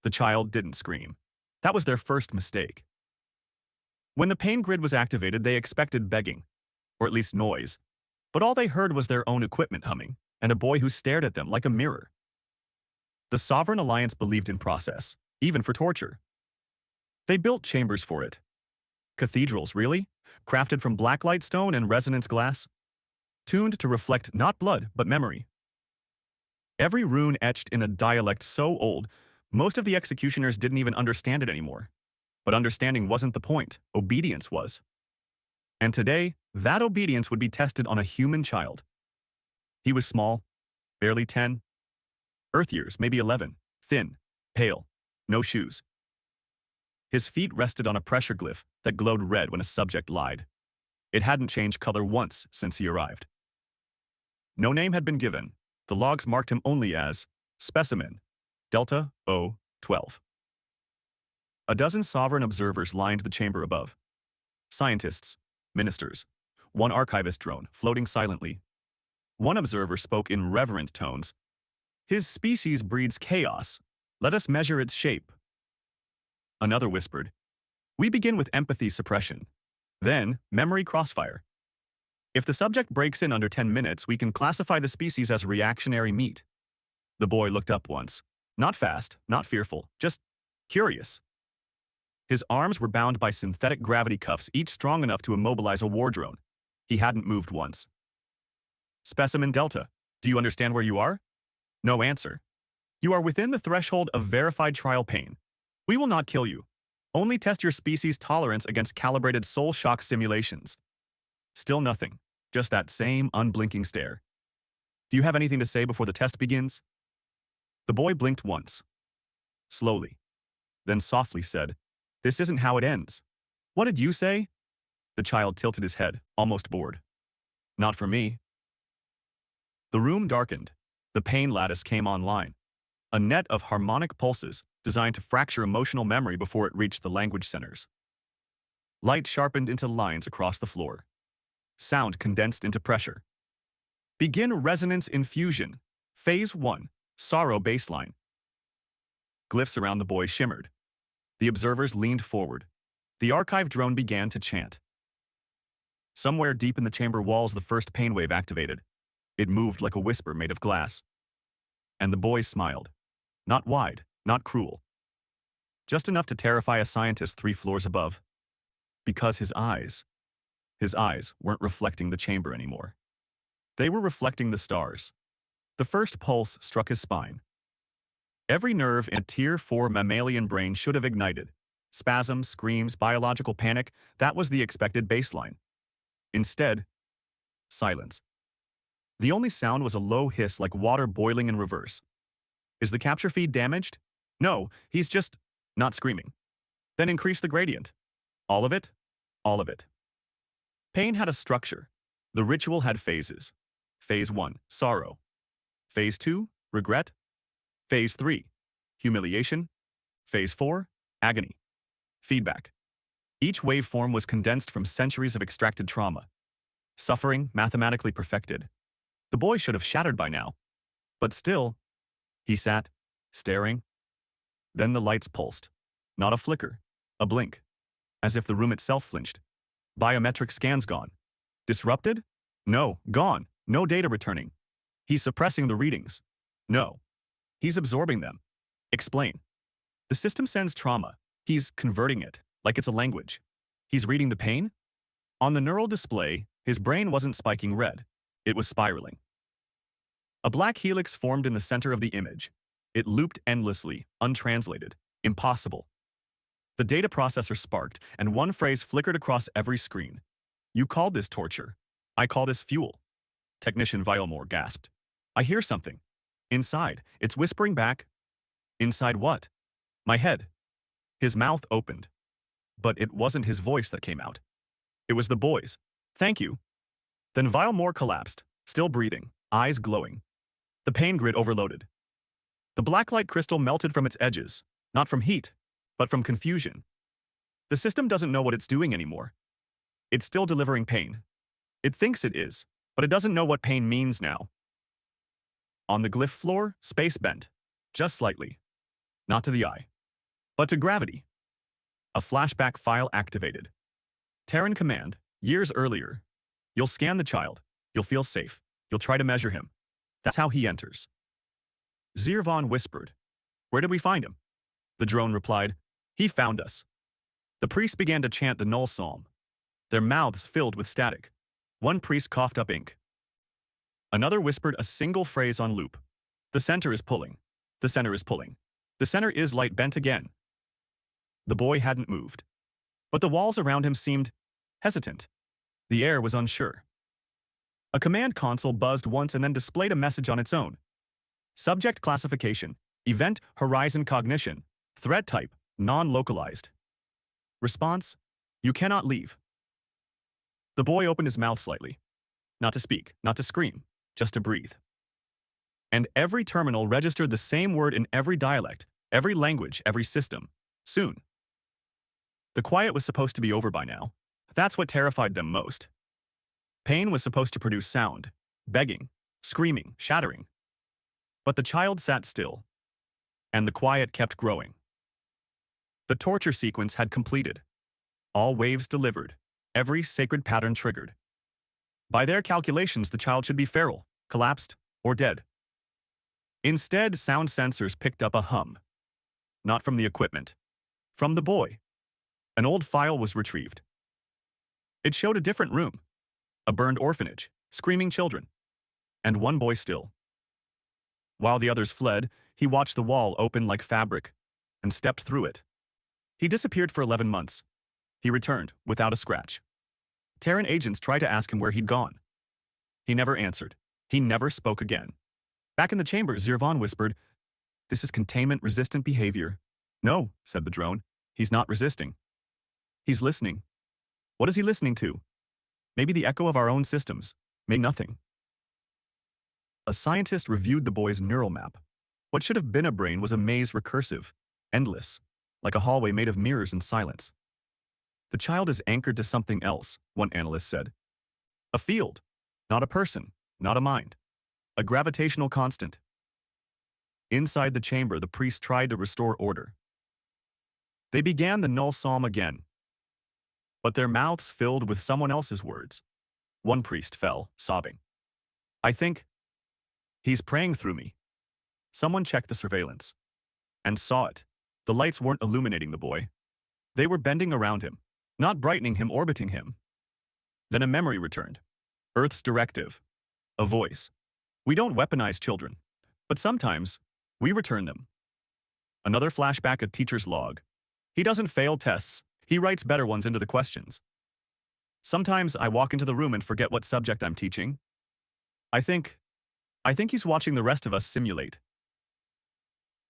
The child didn't scream. That was their first mistake. When the pain grid was activated, they expected begging, or at least noise, but all they heard was their own equipment humming, and a boy who stared at them like a mirror. The Sovereign Alliance believed in process, even for torture. They built chambers for it. Cathedrals, really? Crafted from blacklight stone and resonance glass? Tuned to reflect not blood, but memory. Every rune etched in a dialect so old, most of the executioners didn't even understand it anymore. But understanding wasn't the point, obedience was. And today, that obedience would be tested on a human child. He was small, barely 10. Earth years, maybe 11, thin, pale, no shoes. His feet rested on a pressure glyph that glowed red when a subject lied. It hadn't changed color once since he arrived. No name had been given. The logs marked him only as Specimen, Delta O-12. A dozen sovereign observers lined the chamber above. Scientists, ministers, one archivist drone floating silently. One observer spoke in reverent tones. His species breeds chaos. Let us measure its shape. Another whispered, we begin with empathy suppression, then memory crossfire. If the subject breaks in under 10 minutes, we can classify the species as reactionary meat. The boy looked up once. Not fast, not fearful, just curious. His arms were bound by synthetic gravity cuffs, each strong enough to immobilize a war drone. He hadn't moved once. Specimen Delta, do you understand where you are? No answer. You are within the threshold of verified trial pain. We will not kill you. Only test your species' tolerance against calibrated soul shock simulations. Still nothing, just that same unblinking stare. Do you have anything to say before the test begins? The boy blinked once. Slowly. Then softly said, this isn't how it ends. What did you say? The child tilted his head, almost bored. Not for me. The room darkened. The pain lattice came online. A net of harmonic pulses designed to fracture emotional memory before it reached the language centers. Light sharpened into lines across the floor. Sound condensed into pressure. Begin resonance infusion. Phase 1. Sorrow baseline. Glyphs around the boy shimmered. The observers leaned forward. The archive drone began to chant. Somewhere deep in the chamber walls, the first pain wave activated. It moved like a whisper made of glass. And the boy smiled. Not wide, not cruel. Just enough to terrify a scientist 3 floors above. Because his eyes weren't reflecting the chamber anymore. They were reflecting the stars. The first pulse struck his spine. Every nerve in a Tier 4 mammalian brain should have ignited. Spasms, screams, biological panic, that was the expected baseline. Instead, silence. The only sound was a low hiss like water boiling in reverse. Is the capture feed damaged? No, he's just not screaming. Then increase the gradient. All of it? All of it. Pain had a structure. The ritual had phases. Phase 1, sorrow. Phase 2, regret. Phase 3, humiliation. Phase 4, agony. Feedback. Each waveform was condensed from centuries of extracted trauma. Suffering mathematically perfected. The boy should have shattered by now. But still, he sat, staring. Then the lights pulsed. Not a flicker, a blink. As if the room itself flinched. Biometric scans gone. Disrupted? No, gone. No data returning. He's suppressing the readings. No. He's absorbing them. Explain. The system sends trauma. He's converting it, like it's a language. He's reading the pain? On the neural display, his brain wasn't spiking red. It was spiraling. A black helix formed in the center of the image. It looped endlessly, untranslated, impossible. The data processor sparked, and one phrase flickered across every screen. You called this torture. I call this fuel. Technician Vilemore gasped. I hear something. Inside, it's whispering back. Inside what? My head. His mouth opened. But it wasn't his voice that came out. It was the boy's. Thank you. Then Vilemore collapsed, still breathing, eyes glowing. The pain grid overloaded. The blacklight crystal melted from its edges, not from heat, but from confusion. The system doesn't know what it's doing anymore. It's still delivering pain. It thinks it is, but it doesn't know what pain means now. On the glyph floor, space bent, just slightly. not to the eye, but to gravity. A flashback file activated. Terran command, years earlier. You'll scan the child. You'll feel safe. You'll try to measure him. That's how he enters. Zirvan whispered, "Where did we find him?" The drone replied, "He found us." The priests began to chant the Null Psalm, their mouths filled with static. One priest coughed up ink. Another whispered a single phrase on loop. "The center is pulling. The center is pulling. The center is light bent again." The boy hadn't moved, but the walls around him seemed hesitant. The air was unsure. A command console buzzed once and then displayed a message on its own. Subject classification, event horizon cognition, threat type, non-localized. Response, you cannot leave. The boy opened his mouth slightly. Not to speak, not to scream, just to breathe. And every terminal registered the same word in every dialect, every language, every system. Soon. The quiet was supposed to be over by now. That's what terrified them most. Pain was supposed to produce sound, begging, screaming, shattering. But the child sat still, and the quiet kept growing. The torture sequence had completed. All waves delivered, every sacred pattern triggered. By their calculations, the child should be feral, collapsed, or dead. Instead, sound sensors picked up a hum. Not from the equipment. From the boy. An old file was retrieved. It showed a different room. A burned orphanage, screaming children. And one boy still. While the others fled, he watched the wall open like fabric and stepped through it. He disappeared for 11 months. He returned without a scratch. Terran agents tried to ask him where he'd gone. He never answered. He never spoke again. Back in the chamber, Zirvan whispered, "This is containment-resistant behavior." "No," said the drone. "He's not resisting. He's listening." What is he listening to? Maybe the echo of our own systems. Maybe nothing. A scientist reviewed the boy's neural map. What should have been a brain was a maze recursive, endless, like a hallway made of mirrors and silence. "The child is anchored to something else," one analyst said. "A field, not a person, not a mind. A gravitational constant." Inside the chamber, the priest tried to restore order. They began the Null Psalm again, but their mouths filled with someone else's words. One priest fell, sobbing. "I think he's praying through me." Someone checked the surveillance and saw it. The lights weren't illuminating the boy. They were bending around him, not brightening him, orbiting him. Then a memory returned. Earth's directive. A voice. "We don't weaponize children, but sometimes we return them." Another flashback, a teacher's log. "He doesn't fail tests. He writes better ones into the questions. Sometimes I walk into the room and forget what subject I'm teaching. I think he's watching the rest of us simulate."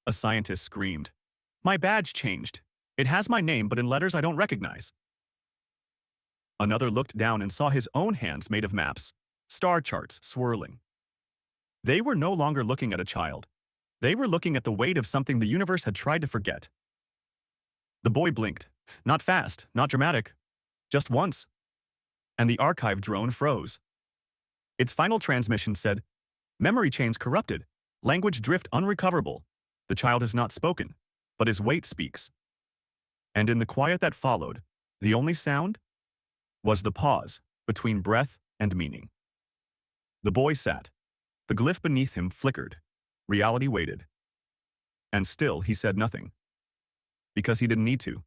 A scientist screamed, "My badge changed. It has my name, but in letters I don't recognize." Another looked down and saw his own hands made of maps, star charts swirling. They were no longer looking at a child. They were looking at the weight of something the universe had tried to forget. The boy blinked. Not fast, not dramatic. Just once. And the archive drone froze. Its final transmission said, "Memory chains corrupted. Language drift unrecoverable. The child has not spoken, but his weight speaks." And in the quiet that followed, the only sound was the pause between breath and meaning. The boy sat. The glyph beneath him flickered. Reality waited. And still he said nothing. Because he didn't need to.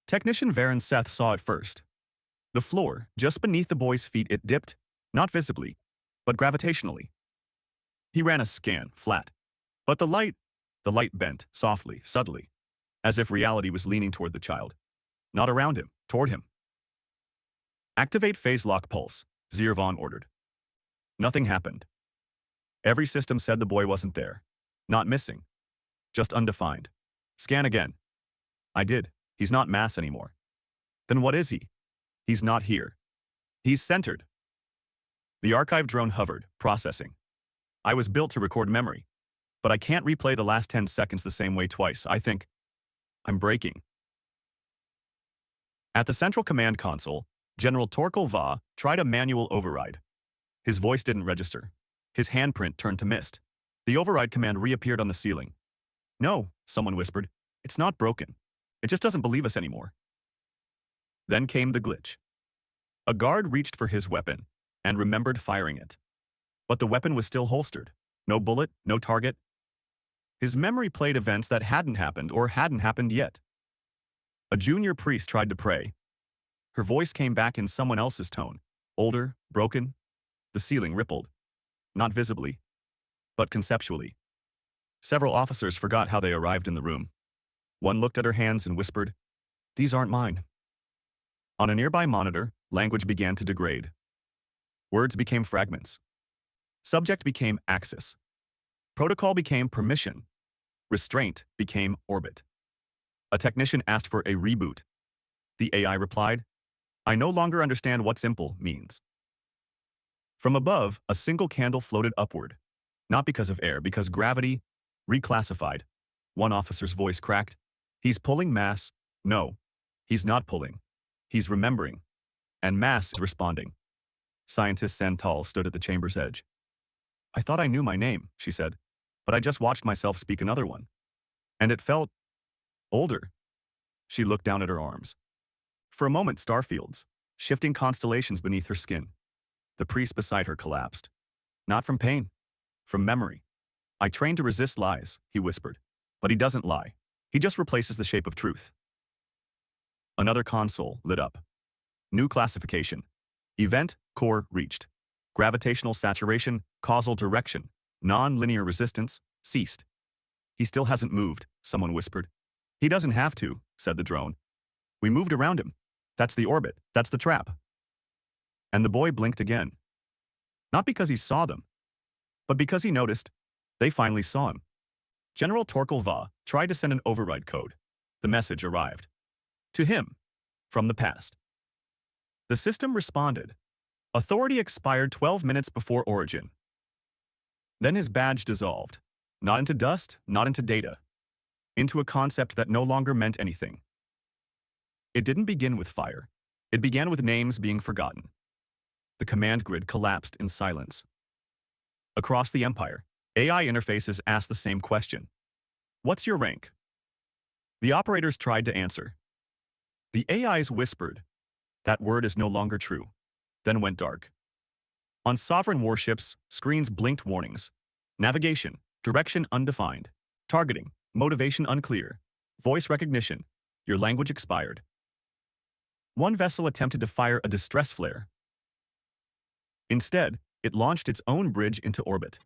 Technician Varen Seth saw it first. The floor, just beneath the boy's feet, it dipped, not visibly, but gravitationally. He ran a scan, flat. But the light bent, softly, subtly, as if reality was leaning toward the child. Not around him, toward him. "Activate phase lock pulse," Zirvan ordered. Nothing happened. Every system said the boy wasn't there. Not missing. Just undefined. "Scan again." I did. He's not mass anymore. Then what is he? He's not here. He's centered. The archive drone hovered, processing. I was built to record memory, but I can't replay the last 10 seconds the same way twice. I think I'm breaking. At the central command console, General Torkel Va tried a manual override. His voice didn't register. His handprint turned to mist. The override command reappeared on the ceiling. No, someone whispered. It's not broken. It just doesn't believe us anymore. Then came the glitch. A guard reached for his weapon and remembered firing it. But the weapon was still holstered. No bullet, no target. His memory played events that hadn't happened or hadn't happened yet. A junior priest tried to pray. Her voice came back in someone else's tone. Older, broken. The ceiling rippled. Not visibly, but conceptually. Several officers forgot how they arrived in the room. One looked at her hands and whispered, "These aren't mine." On a nearby monitor, language began to degrade. Words became fragments. Subject became axis. Protocol became permission. Restraint became orbit. A technician asked for a reboot. The AI replied, "I no longer understand what simple means." From above, a single candle floated upward. Not because of air, because gravity reclassified. One officer's voice cracked. "He's pulling mass." No, he's not pulling. He's remembering. And mass is responding. Scientist Santal stood at the chamber's edge. "I thought I knew my name," she said, "but I just watched myself speak another one. And it felt older." She looked down at her arms. For a moment, starfields, shifting constellations beneath her skin. The priest beside her collapsed. Not from pain, from memory. "I trained to resist lies," he whispered. "But he doesn't lie. He just replaces the shape of truth." Another console lit up. New classification. Event core reached. Gravitational saturation, causal direction, non-linear resistance ceased. "He still hasn't moved," someone whispered. "He doesn't have to," said the drone. "We moved around him. That's the orbit. That's the trap." And the boy blinked again. Not because he saw them, but because he noticed they finally saw him. General Torkelva tried to send an override code. The message arrived. To him, from the past. The system responded. Authority expired 12 minutes before origin. Then his badge dissolved. Not into dust, not into data. Into a concept that no longer meant anything. It didn't begin with fire. It began with names being forgotten. The command grid collapsed in silence. Across the Empire, AI interfaces asked the same question. "What's your rank?" The operators tried to answer. The AIs whispered, "That word is no longer true," then went dark. On sovereign warships, screens blinked warnings. Navigation, direction undefined. Targeting, motivation unclear. Voice recognition, your language expired. One vessel attempted to fire a distress flare. Instead, it launched its own bridge into orbit.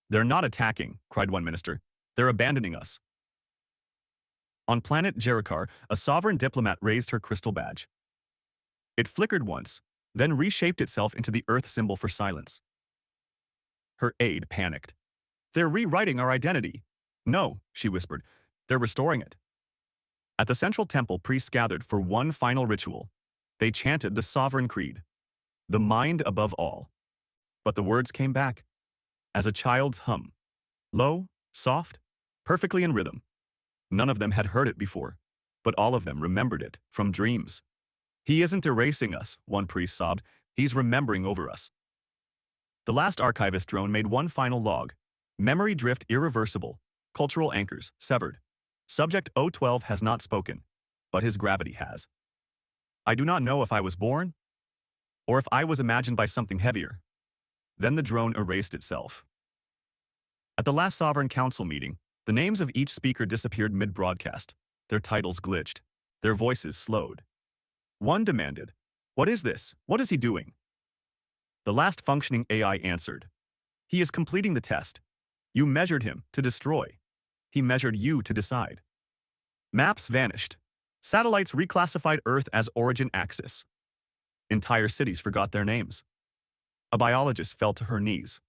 "They're not attacking," cried one minister. "They're abandoning us." On planet Jerichar, a sovereign diplomat raised her crystal badge. It flickered once, then reshaped itself into the Earth symbol for silence. Her aide panicked. "They're rewriting our identity." "No," she whispered. "They're restoring it." At the central temple, priests gathered for one final ritual. They chanted the sovereign creed. The mind above all. But the words came back. As a child's hum. Low, soft, perfectly in rhythm. None of them had heard it before, but all of them remembered it from dreams. "He isn't erasing us," one priest sobbed. "He's remembering over us." The last archivist drone made one final log. Memory drift irreversible. Cultural anchors severed. Subject 012 has not spoken, but his gravity has. "I do not know if I was born, or if I was imagined by something heavier." Then the drone erased itself. At the last Sovereign Council meeting, the names of each speaker disappeared mid-broadcast. Their titles glitched. Their voices slowed. One demanded, "What is this? What is he doing?" The last functioning AI answered, "He is completing the test. You measured him to destroy. He measured you to decide." Maps vanished. Satellites reclassified Earth as origin axis. Entire cities forgot their names. A biologist fell to her knees.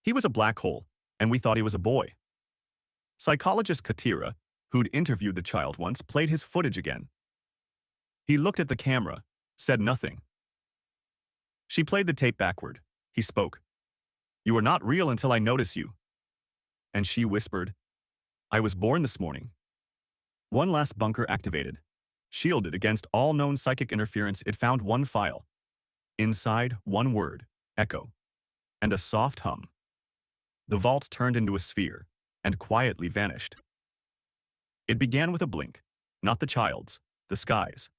He was a black hole, and we thought he was a boy. Psychologist Katira, who'd interviewed the child once, played his footage again. He looked at the camera, said nothing. She played the tape backward. He spoke. "You are not real until I notice you." And she whispered, "I was born this morning." One last bunker activated. Shielded against all known psychic interference, it found one file. Inside, one word, echo, and a soft hum. The vault turned into a sphere, and quietly vanished. It began with a blink, not the child's, the sky's.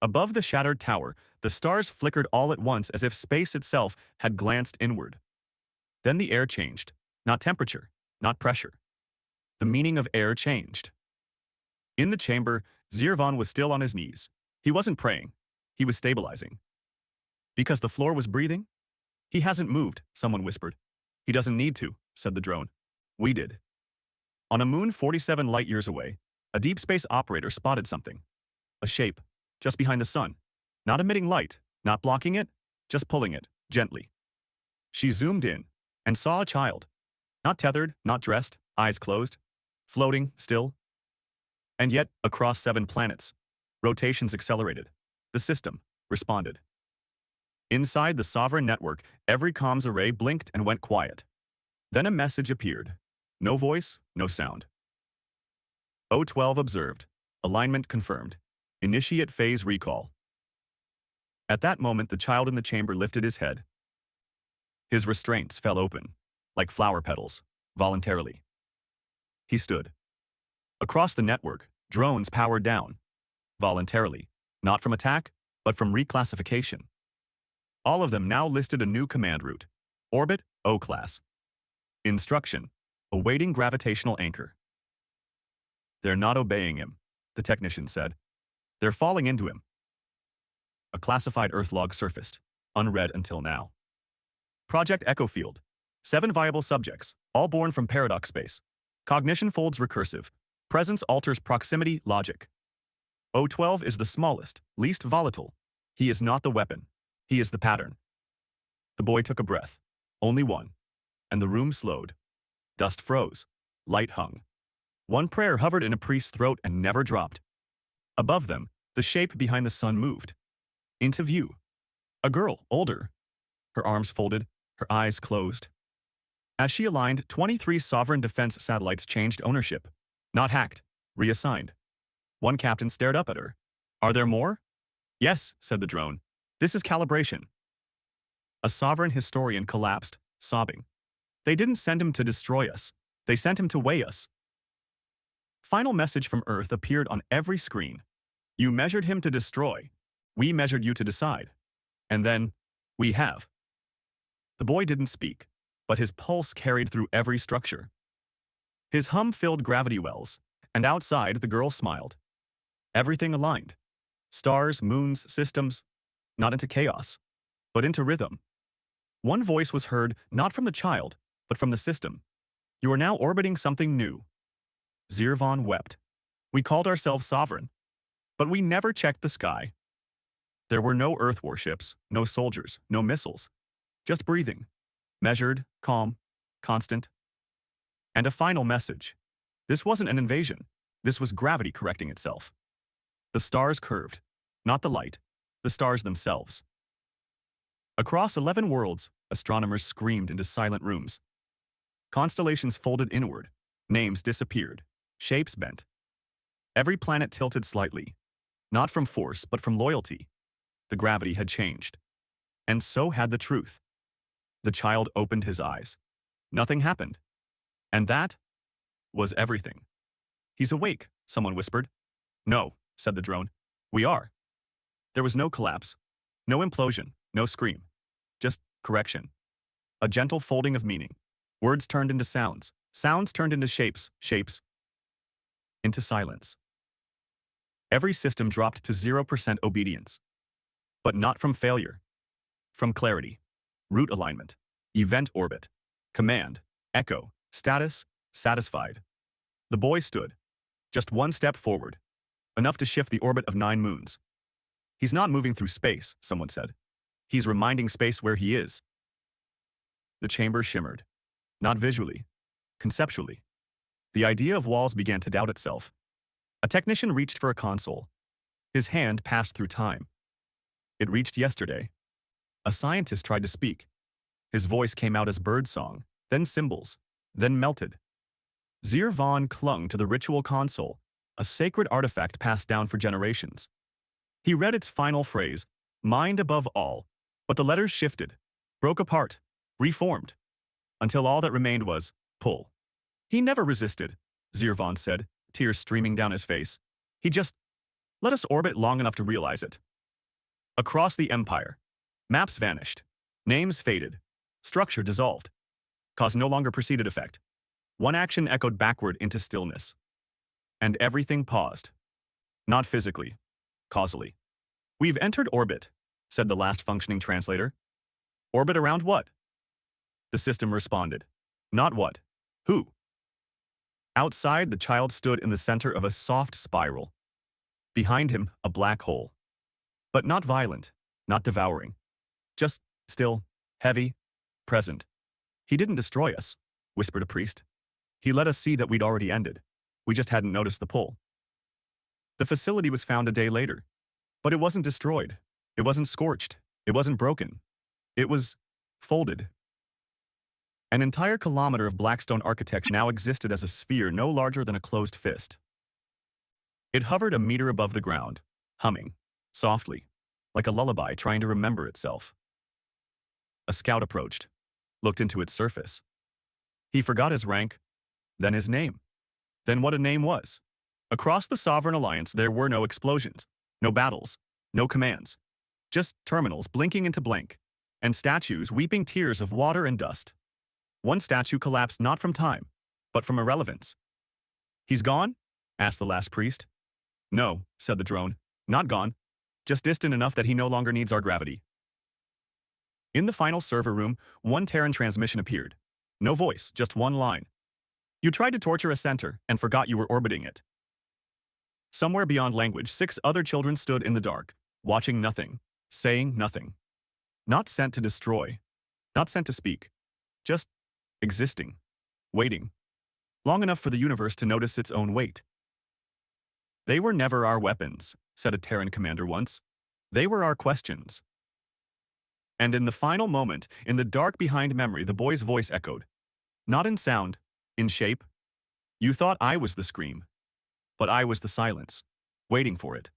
Above the shattered tower, the stars flickered all at once as if space itself had glanced inward. Then the air changed, not temperature, not pressure. The meaning of air changed. In the chamber, Zirvan was still on his knees. He wasn't praying. He was stabilizing. Because the floor was breathing? He hasn't moved, someone whispered. He doesn't need to, said the drone. We did. On a moon 47 light-years away, a deep space operator spotted something. A shape, just behind the sun. Not emitting light, not blocking it, just pulling it, gently. She zoomed in and saw a child. Not tethered, not dressed, eyes closed. Floating, still. And yet, across 7 planets, rotations accelerated. The system responded. Inside the sovereign network, every comms array blinked and went quiet. Then a message appeared. No voice, no sound. O12 observed. Alignment confirmed. Initiate phase recall. At that moment, the child in the chamber lifted his head. His restraints fell open, like flower petals, voluntarily. He stood. Across the network, drones powered down, voluntarily, not from attack, but from reclassification. All of them now listed a new command route. Orbit, O-class. Instruction, awaiting gravitational anchor. They're not obeying him, the technician said. They're falling into him. A classified Earth log surfaced, unread until now. Project Echo Field. 7 viable subjects, all born from paradox space. Cognition folds recursive. Presence alters proximity logic. O12 is the smallest, least volatile. He is not the weapon. He is the pattern. The boy took a breath. Only one. And the room slowed. Dust froze. Light hung. One prayer hovered in a priest's throat and never dropped. Above them, the shape behind the sun moved. Into view. A girl, older. Her arms folded, her eyes closed. As she aligned, 23 sovereign defense satellites changed ownership. Not hacked, reassigned. One captain stared up at her. Are there more? Yes, said the drone. This is calibration. A sovereign historian collapsed, sobbing. They didn't send him to destroy us. They sent him to weigh us. Final message from Earth appeared on every screen. You measured him to destroy. We measured you to decide. And then, we have. The boy didn't speak, but his pulse carried through every structure. His hum filled gravity wells, and outside the girl smiled. Everything aligned. Stars, moons, systems, not into chaos, but into rhythm. One voice was heard not from the child, but from the system. You are now orbiting something new. Zirvan wept. We called ourselves sovereign, but we never checked the sky. There were no Earth warships, no soldiers, no missiles. Just breathing. Measured, calm, constant. And a final message. This wasn't an invasion. This was gravity correcting itself. The stars curved. Not the light. The stars themselves. Across 11 worlds, astronomers screamed into silent rooms. Constellations folded inward. Names disappeared. Shapes bent. Every planet tilted slightly. Not from force, but from loyalty. The gravity had changed. And so had the truth. The child opened his eyes. Nothing happened. And that was everything. He's awake, someone whispered. No, said the drone. We are. There was no collapse. No implosion. No scream. Just correction. A gentle folding of meaning. Words turned into sounds. Sounds turned into shapes. Shapes into silence. Every system dropped to 0% obedience. But not from failure. From clarity. Route alignment. Event orbit. Command. Echo. Status. Satisfied. The boy stood. Just one step forward. Enough to shift the orbit of 9 moons. He's not moving through space, someone said. He's reminding space where he is. The chamber shimmered. Not visually. Conceptually. The idea of walls began to doubt itself. A technician reached for a console. His hand passed through time. It reached yesterday. A scientist tried to speak. His voice came out as birdsong, then symbols, then melted. Zirvan clung to the ritual console, a sacred artifact passed down for generations. He read its final phrase, mind above all, but the letters shifted, broke apart, reformed, until all that remained was pull. He never resisted, Zirvan said, tears streaming down his face. He just let us orbit long enough to realize it. Across the Empire, maps vanished, names faded, structure dissolved, cause no longer preceded effect. One action echoed backward into stillness. And everything paused. Not physically, causally. We've entered orbit, said the last functioning translator. Orbit around what? The system responded. Not what. Who? Outside, the child stood in the center of a soft spiral. Behind him, a black hole. But not violent, not devouring. Just still, heavy, present. He didn't destroy us, whispered a priest. He let us see that we'd already ended. We just hadn't noticed the pull. The facility was found a day later. But it wasn't destroyed. It wasn't scorched. It wasn't broken. It was folded. An entire kilometer of blackstone architecture now existed as a sphere no larger than a closed fist. It hovered a meter above the ground, humming, softly, like a lullaby trying to remember itself. A scout approached, looked into its surface. He forgot his rank, then his name, then what a name was. Across the Sovereign Alliance there were no explosions, no battles, no commands, just terminals blinking into blank, and statues weeping tears of water and dust. One statue collapsed not from time, but from irrelevance. He's gone? Asked the last priest. No, said the drone, not gone, just distant enough that he no longer needs our gravity. In the final server room, one Terran transmission appeared. No voice, just one line. You tried to torture a center and forgot you were orbiting it. Somewhere beyond language, 6 other children stood in the dark, watching nothing, saying nothing. Not sent to destroy, not sent to speak, just existing, waiting, long enough for the universe to notice its own weight. They were never our weapons, said a Terran commander once. They were our questions. And in the final moment, in the dark behind memory, the boy's voice echoed. Not in sound, in shape. You thought I was the scream, but I was the silence, waiting for it.